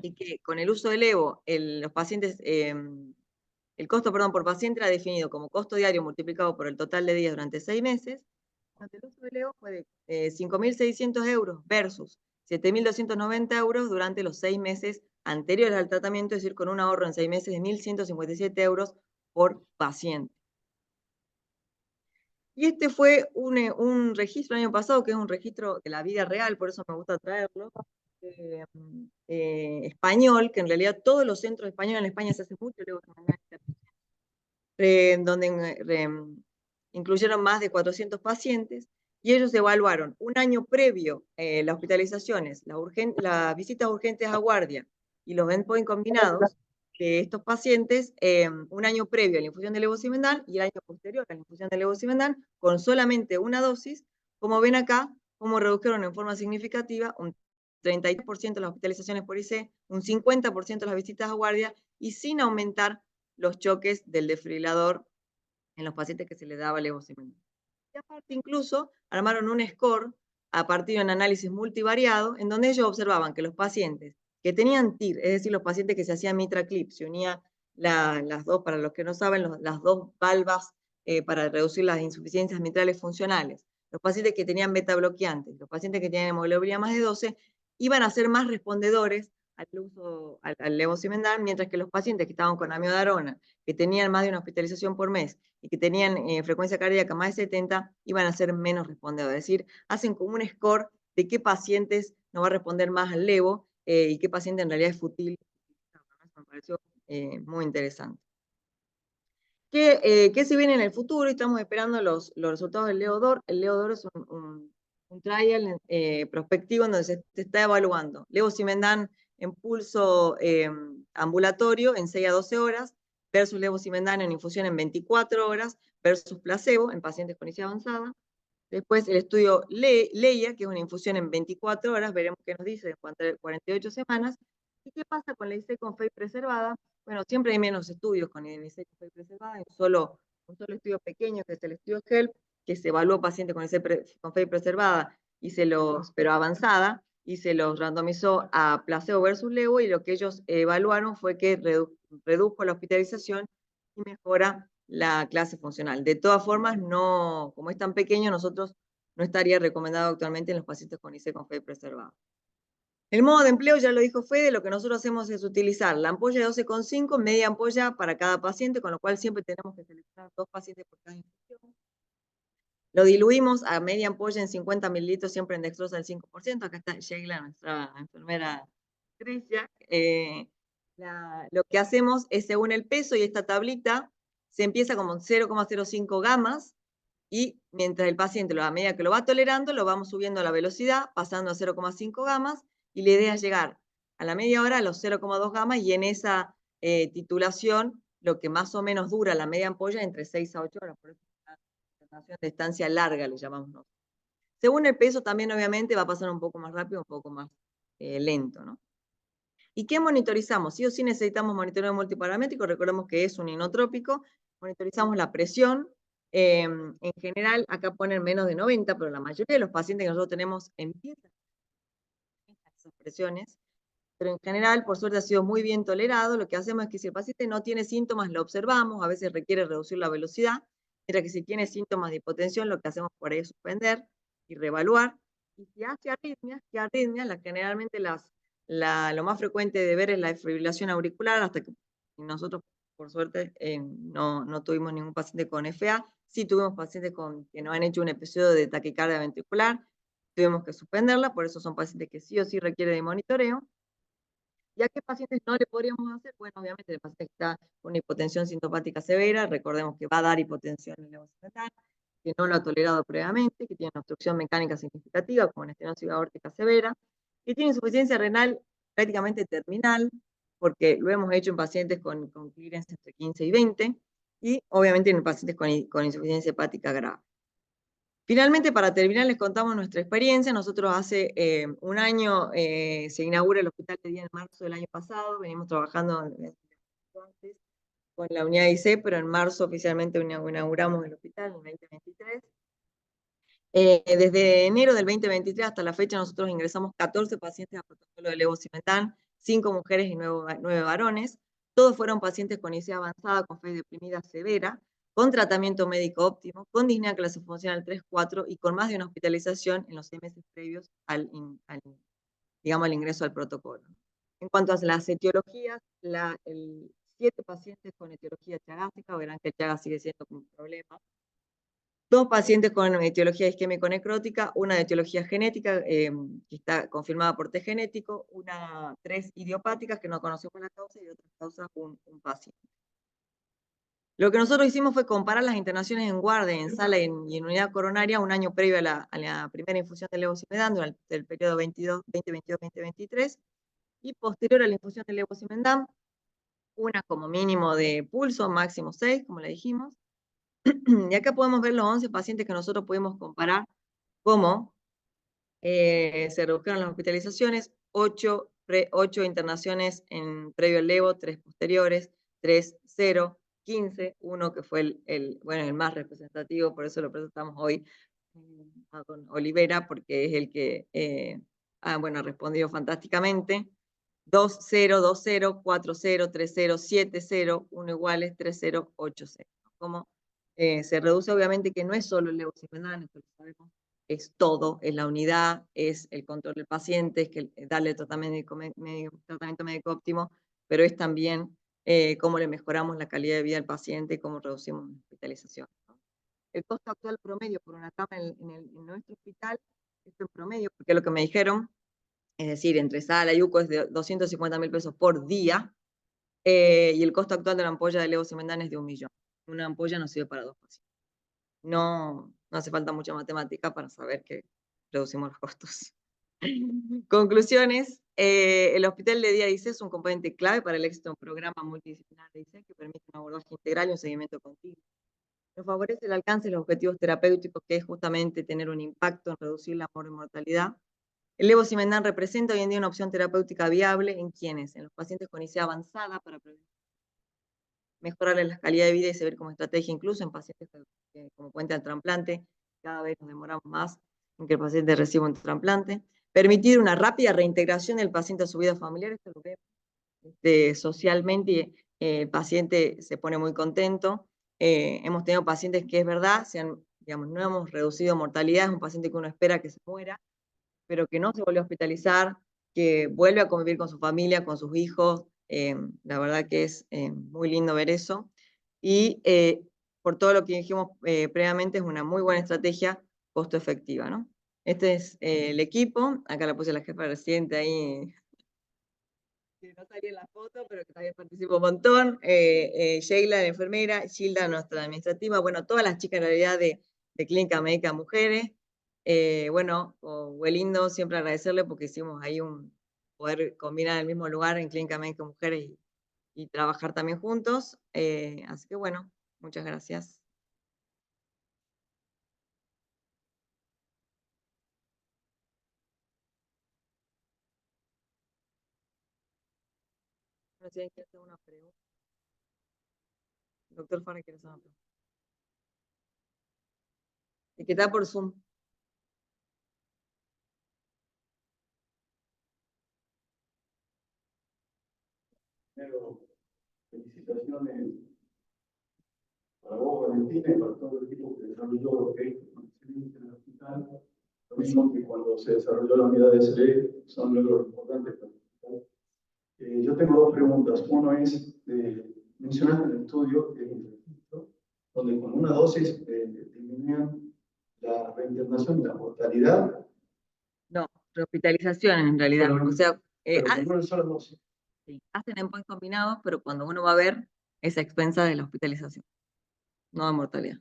y que con el uso del Levo, los pacientes, el costo por paciente era definido como costo diario multiplicado por el total de días durante 6 meses. Durante el uso del Levo fue de 5.600 euros versus 7.290 euros durante los 6 meses anteriores al tratamiento, es decir, con un ahorro en 6 meses de 1.157 euros por paciente. Y este fue un registro el año pasado, que es un registro de la vida real, por eso me gusta traerlo, español, que en realidad todos los centros españoles, en España se hace mucho, donde incluyeron más de 400 pacientes, y ellos evaluaron un año previo las hospitalizaciones, las visitas urgentes a guardia y los endpoints combinados de estos pacientes un año previo a la infusión de levosimendan y el año posterior a la infusión de levosimendan con solamente una dosis. Como ven acá, cómo redujeron en forma significativa un 32% de las hospitalizaciones por IC, un 50% de las visitas a guardia y sin aumentar los choques del desfibrilador en los pacientes que se les daba levosimendan. Y aparte incluso armaron un score a partir de un análisis multivariado en donde ellos observaban que los pacientes que tenían TIR, es decir, los pacientes que se hacían MitraClip, se unía las dos, para los que no saben, las dos valvas para reducir las insuficiencias mitrales funcionales, los pacientes que tenían beta bloqueantes, los pacientes que tenían hemoglobina más de 12, iban a ser más respondedores al levosimendan, mientras que los pacientes que estaban con amiodarona, que tenían más de una hospitalización por mes y que tenían frecuencia cardíaca más de 70, iban a ser menos respondedores. Es decir, hacen como un score de qué pacientes no va a responder más al levo y qué paciente en realidad es fútil. Me pareció muy interesante. ¿Qué se viene en el futuro? Estamos esperando los resultados del LEODOR. El LEODOR es un trial prospectivo en donde se está evaluando levosimendan en pulso ambulatorio en 6 a 12 horas versus levosimendan en infusión en 24 horas versus placebo en pacientes con IC avanzada. Después el estudio LEIA, que es una infusión en 24 horas, veremos qué nos dice de 48 semanas. ¿Y qué pasa con la IC con FEI preservada? Bueno, siempre hay menos estudios con IC con FEI preservada, hay un solo estudio pequeño, que es el estudio HELP, que se evaluó pacientes con IC con FEI preservada, pero avanzada, y se los randomizó a placebo versus levo, y lo que ellos evaluaron fue que redujo la hospitalización y mejora la clase funcional. De todas formas, no, como es tan pequeño, nosotros no estaría recomendado actualmente en los pacientes con IC con FEI preservada. El modo de empleo, ya lo dijo Fede, lo que nosotros hacemos es utilizar la ampolla de 12,5, media ampolla para cada paciente, con lo cual siempre tenemos que seleccionar 2 pacientes por cada infusión. Lo diluimos a media ampolla en 50 mililitros, siempre en dextrosa del 5%. Acá está Sheila, nuestra enfermera Grecia. Lo que hacemos es según el peso y esta tablita, se empieza como 0,05 gamas y mientras el paciente, a medida que lo va tolerando, lo vamos subiendo a la velocidad, pasando a 0,5 gamas y la idea es llegar a la media hora a los 0,2 gamas y en esa titulación, lo que más o menos dura la media ampolla entre 6 a 8 horas, por eso es una internación de estancia larga, le llamamos nosotros. Según el peso también obviamente va a pasar un poco más rápido, un poco más lento, ¿no? ¿Y qué monitorizamos? Sí o sí necesitamos monitoreo multiparamétrico, recordemos que es un inotrópico, monitorizamos la presión, en general acá ponen menos de 90, pero la mayoría de los pacientes que nosotros tenemos empiezan a esas presiones, pero en general, por suerte, ha sido muy bien tolerado. Lo que hacemos es que si el paciente no tiene síntomas, lo observamos, a veces requiere reducir la velocidad, mientras que si tiene síntomas de hipotensión, lo que hacemos por ahí es suspender y reevaluar. Y si hace arritmias, generalmente lo más frecuente de ver es la desfibrilación auricular, hasta que nosotros, por suerte, no tuvimos ningún paciente con FA, sí tuvimos pacientes que nos han hecho un episodio de taquicardia ventricular, tuvimos que suspenderla, por eso son pacientes que sí o sí requieren de monitoreo. ¿Y a qué pacientes no le podríamos hacer? Bueno, obviamente el paciente que está con una hipotensión sintomática severa, recordemos que va a dar hipotensión en el levocemendán, que no lo ha tolerado previamente, que tiene una obstrucción mecánica significativa, como una estenosis aórtica severa, que tiene insuficiencia renal prácticamente terminal, porque lo hemos hecho en pacientes con clearance entre 15 y 20, y obviamente en pacientes con insuficiencia hepática grave. Finalmente, para terminar, les contamos nuestra experiencia. Nosotros hace un año se inaugura el Hospital de Día en marzo del año pasado. Venimos trabajando antes con la unidad IC, pero en marzo oficialmente inauguramos el hospital en el 2023. Desde enero del 2023 hasta la fecha nosotros ingresamos 14 pacientes a protocolo de levocimendán, 5 mujeres y 9 varones. Todos fueron pacientes con IC avanzada, con fase deprimida severa, con tratamiento médico óptimo, con disnea clasifuncional 3-4 y con más de una hospitalización en los 6 meses previos al ingreso al protocolo. En cuanto a las etiologías, 7 pacientes con etiología chagásica, verán que el Chagas sigue siendo un problema. 2 pacientes con etiología isquémico-necrótica, una de etiología genética, que está confirmada por test genético, 3 idiopáticas que no conocemos la causa y otras causas un paciente. Lo que nosotros hicimos fue comparar las internaciones en guardia, en sala y en unidad coronaria un año previo a la primera infusión de levocimendán durante el periodo 2022-2023 y posterior a la infusión de levocimendán, una como mínimo de pulso, máximo 6, como le dijimos. Y acá podemos ver los 11 pacientes que nosotros pudimos comparar cómo se redujeron las hospitalizaciones, 8 internaciones en previo al levo, 3 posteriores, 3, 0, 15, 1 que fue el más representativo, por eso lo presentamos hoy a don Olivera, porque es el que ha respondido fantásticamente. 2, 0, 2, 0, 4, 0, 3, 0, 7, 0, 1 iguales, 3, 0, 8, 0. Como se reduce obviamente que no es solo el levocimendán, esto lo sabemos, es todo, es la unidad, es el control del paciente, es que darle tratamiento médico óptimo, pero es también cómo le mejoramos la calidad de vida al paciente y cómo reducimos la hospitalización, ¿no? El costo actual promedio por una cama en nuestro hospital, esto en promedio, porque lo que me dijeron, es decir, entre sala y UCO es de 250.000 pesos por día, y el costo actual de la ampolla de levocimendán es de 1 millón. Una ampolla no sirve para 2 pacientes. No hace falta mucha matemática para saber que reducimos los costos. Conclusiones. El hospital de día IC es un componente clave para el éxito de un programa multidisciplinar de IC que permite un abordaje integral y un seguimiento continuo. Nos favorece el alcance de los objetivos terapéuticos, que es justamente tener un impacto en reducir la mortalidad. El levocimendán representa hoy en día una opción terapéutica viable en quienes, en los pacientes con IC avanzada para mejorarles la calidad de vida y servir como estrategia incluso en pacientes que como puente al trasplante, cada vez nos demoramos más en que el paciente reciba un trasplante. Permitir una rápida reintegración del paciente a su vida familiar, esto lo vemos socialmente, el paciente se pone muy contento. Hemos tenido pacientes que es verdad, no hemos reducido mortalidad, es un paciente que uno espera que se muera, pero que no se vuelve a hospitalizar, que vuelve a convivir con su familia, con sus hijos. La verdad que es muy lindo ver eso. Y por todo lo que dijimos previamente, es una muy buena estrategia costo efectiva, ¿no? Este es el equipo. Acá la puse la jefa reciente ahí que no salía en la foto, pero que también participó un montón. Sheila, la enfermera, Gilda, nuestra administrativa, bueno, todas las chicas en realidad de Clínica Médica Mujeres. Bueno, fue lindo siempre agradecerle porque hicimos ahí poder combinar en el mismo lugar en Clínica Médica Mujeres y trabajar también juntos. Así que bueno, muchas gracias. No sé si quiere hacer una pregunta. Doctor Farre, ¿quiere hacer una pregunta? Y que está por Zoom. Primero, felicitaciones para vos, Valentina, y para todo el equipo que desarrolló esto con excelencia en el hospital. Lo mismo que cuando se desarrolló la unidad de SLE, son logros importantes para el hospital. Yo tengo dos preguntas. Uno es, mencionaste en el estudio, el registro, donde con una dosis disminuían la reinternación y la mortalidad. No, rehospitalización en realidad. Pero, o sea, pero con una sola dosis. sí, hacen endpoints combinados, pero cuando uno va a ver, es a expensa de la hospitalización, no de mortalidad.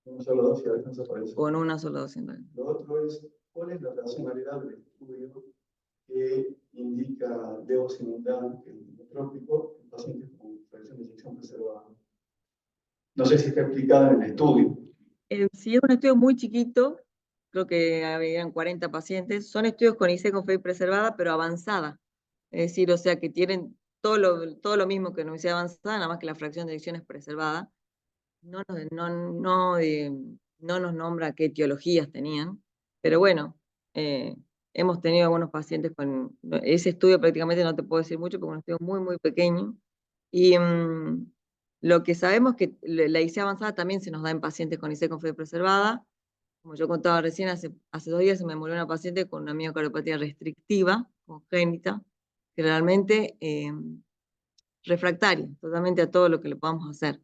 Una sola dosis, a veces aparece. Con una sola dosis. Lo otro es, ¿cuál es la racionalidad del estudio que indica levosimendan, que es inotrópico, en pacientes con fracción de eyección preservada? No sé si está explicado en el estudio. Si es un estudio muy chiquito, creo que habían 40 pacientes, son estudios con IC con FEI preservada, pero avanzada. Es decir, o sea que tienen todo lo mismo que en universidad avanzada, nada más que la fracción de eyección es preservada. No nos nombra qué etiologías tenían, pero bueno, hemos tenido algunos pacientes con ese estudio, prácticamente no te puedo decir mucho porque es un estudio muy, muy pequeño. Y lo que sabemos es que la IC avanzada también se nos da en pacientes con IC con fe preservada. Como yo contaba recién, hace 2 días se me murió una paciente con una miocardiopatía restrictiva, congénita, generalmente refractaria, totalmente a todo lo que le podamos hacer.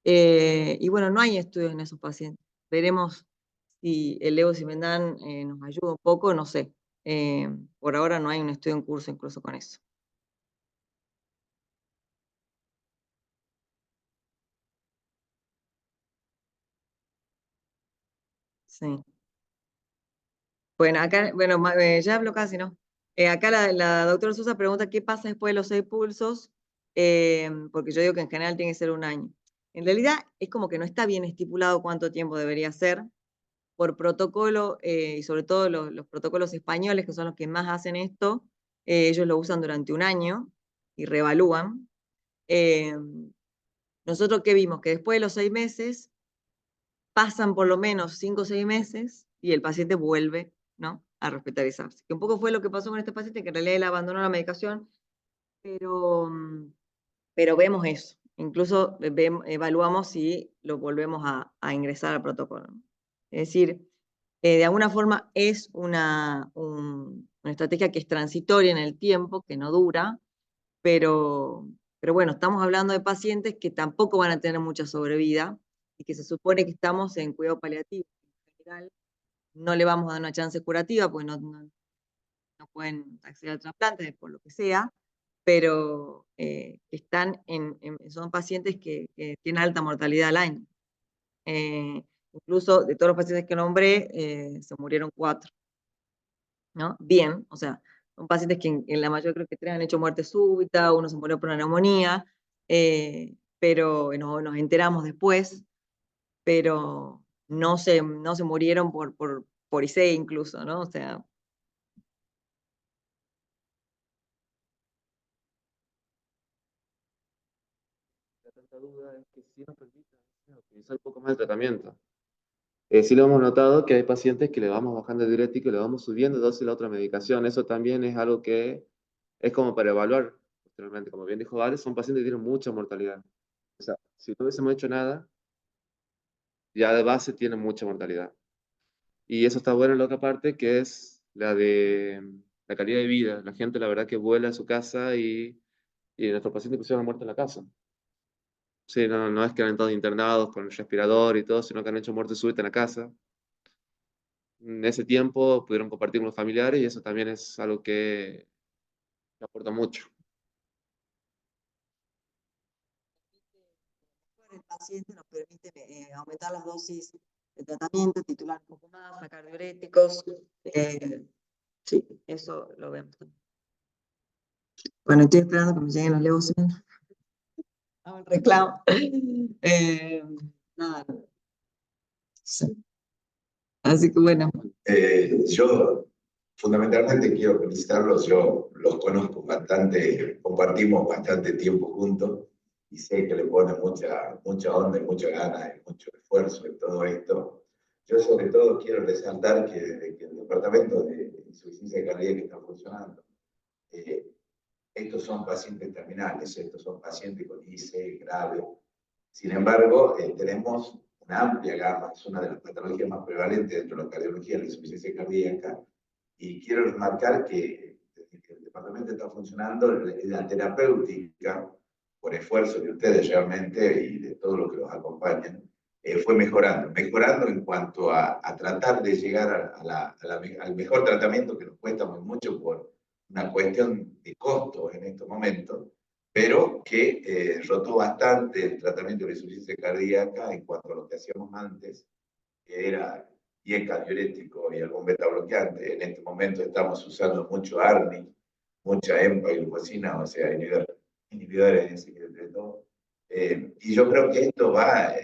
Y bueno, no hay estudios en esos pacientes. Veremos si el levosimendan nos ayuda un poco, no sé. Por ahora no hay un estudio en curso incluso con eso. Sí. Bueno, acá, bueno, ya hablo casi, ¿no? Acá la doctora Sosa pregunta qué pasa después de los 6 pulsos, porque yo digo que en general tiene que ser un año. En realidad es como que no está bien estipulado cuánto tiempo debería ser. Por protocolo, y sobre todo los protocolos españoles, que son los que más hacen esto, ellos lo usan durante un año y reevalúan. Nosotros, ¿qué vimos? Que después de los 6 meses, pasan por lo menos 5 o 6 meses y el paciente vuelve, ¿no?, a hospitalizarse. Que un poco fue lo que pasó con este paciente, que en realidad él abandonó la medicación, pero vemos eso. Incluso evaluamos si lo volvemos a ingresar al protocolo. Es decir, de alguna forma es una estrategia que es transitoria en el tiempo, que no dura, pero bueno, estamos hablando de pacientes que tampoco van a tener mucha sobrevida y que se supone que estamos en cuidado paliativo. En general, no le vamos a dar una chance curativa porque no pueden acceder al trasplante por lo que sea, pero son pacientes que tienen alta mortalidad al año. Incluso de todos los pacientes que nombré, se murieron 4, ¿no? Bien, o sea, son pacientes que en la mayoría creo que 3 han hecho muerte súbita, uno se murió por una neumonía, pero nos enteramos después, pero no se murieron por IC incluso, ¿no? O sea, Tanta duda es que sí nos permite utilizar un poco más el tratamiento. Sí lo hemos notado que hay pacientes que le vamos bajando el diurético y le vamos subiendo dosis de la otra medicación. Eso también es algo que es como para evaluar posteriormente. Como bien dijo Vale, son pacientes que tienen mucha mortalidad. O sea, si no hubiésemos hecho nada, ya de base tienen mucha mortalidad. Y eso está bueno en la otra parte, que es la de la calidad de vida. La gente, la verdad, que vuela a su casa y nuestros pacientes inclusive han muerto en la casa. Sí, no es que han estado internados con el respirador y todo, sino que han hecho muerte súbita en la casa. En ese tiempo pudieron compartir con los familiares y eso también es algo que aporta mucho. paciente nos permite aumentar las dosis de tratamiento, titular un poco más, sacar diuréticos. Sí, eso lo vemos también. Bueno, estoy esperando que me lleguen los leuceminas. Hago el reclamo. Nada. Sí. Así que bueno. Yo fundamentalmente quiero felicitarlos, yo los conozco bastante, compartimos bastante tiempo juntos y sé que le ponen mucha onda y mucha gana y mucho esfuerzo en todo esto. Yo sobre todo quiero resaltar que desde que el departamento de insuficiencia cardíaca está funcionando, estos son pacientes terminales, estos son pacientes con IC grave. Sin embargo, tenemos una amplia gama, es una de las patologías más prevalentes dentro de la cardiología, la insuficiencia cardíaca, y quiero remarcar que desde que el departamento está funcionando, la terapéutica, por esfuerzo de ustedes realmente y de todos los que los acompañan, fue mejorando en cuanto a tratar de llegar al mejor tratamiento, que nos cuesta muy mucho por una cuestión de costos en estos momentos, pero que rotó bastante el tratamiento de la insuficiencia cardíaca en cuanto a lo que hacíamos antes, que era IECA, diurético y algún beta bloqueante. En este momento estamos usando mucho ARNI, mucha EMPA y glucosina, o sea, inhibidores de todo. Y yo creo que esto va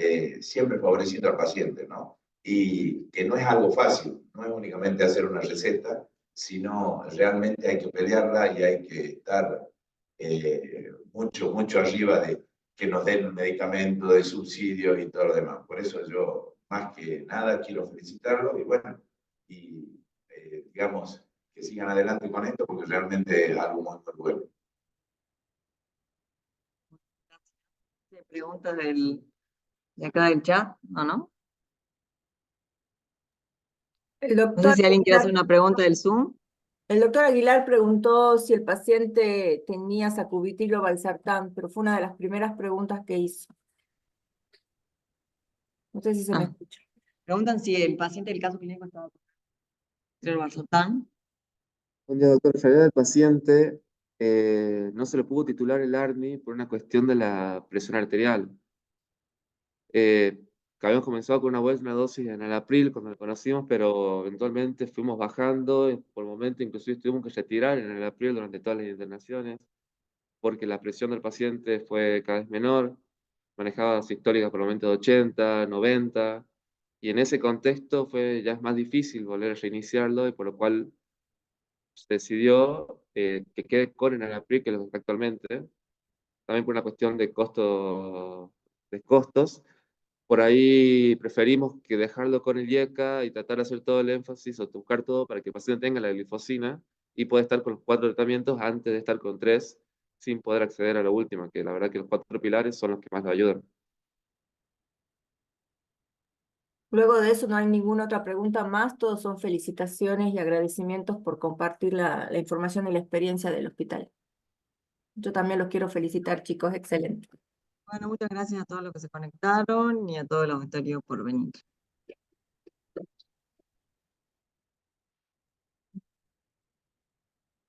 siempre favoreciendo al paciente, ¿no? Y que no es algo fácil, no es únicamente hacer una receta, sino realmente hay que pelearla y hay que estar mucho arriba de que nos den un medicamento de subsidio y todo lo demás. Por eso yo, más que nada, quiero felicitarlos y bueno, digamos, que sigan adelante con esto porque realmente es algo muy bueno. Preguntas de acá del chat, ¿o no? El No doctor sé si alguien quiere Aguilar- hacer una pregunta del Zoom. El doctor Aguilar preguntó si el paciente tenía sacubitril o valsartán, pero fue una de las primeras preguntas que hizo. No sé si se me escucha. Preguntan si el paciente del caso clínico estaba con el valsartán. Buen día, doctor. En realidad el paciente no se le pudo titular el ARNI por una cuestión de la presión arterial. Que habíamos comenzado con una buena dosis en el abril cuando lo conocimos, pero eventualmente fuimos bajando, y por el momento inclusive tuvimos que retirar en el abril durante todas las internaciones, porque la presión del paciente fue cada vez menor, manejaba sistólicas por el momento de 80, 90, y en ese contexto ya es más difícil volver a reiniciarlo, y por lo cual se decidió que quede con enalapril, que es lo que está actualmente, también por una cuestión de costos. Por ahí preferimos que dejarlo con el IECA y tratar de hacer todo el énfasis o buscar todo para que el paciente tenga la glifosina y pueda estar con los 4 tratamientos antes de estar con 3 sin poder acceder a la última, que la verdad que los 4 pilares son los que más lo ayudan. Luego de eso no hay ninguna otra pregunta más, todos son felicitaciones y agradecimientos por compartir la información y la experiencia del hospital. Yo también los quiero felicitar, chicos, excelente. Bueno, muchas gracias a todos los que se conectaron y a todos los voluntarios por venir.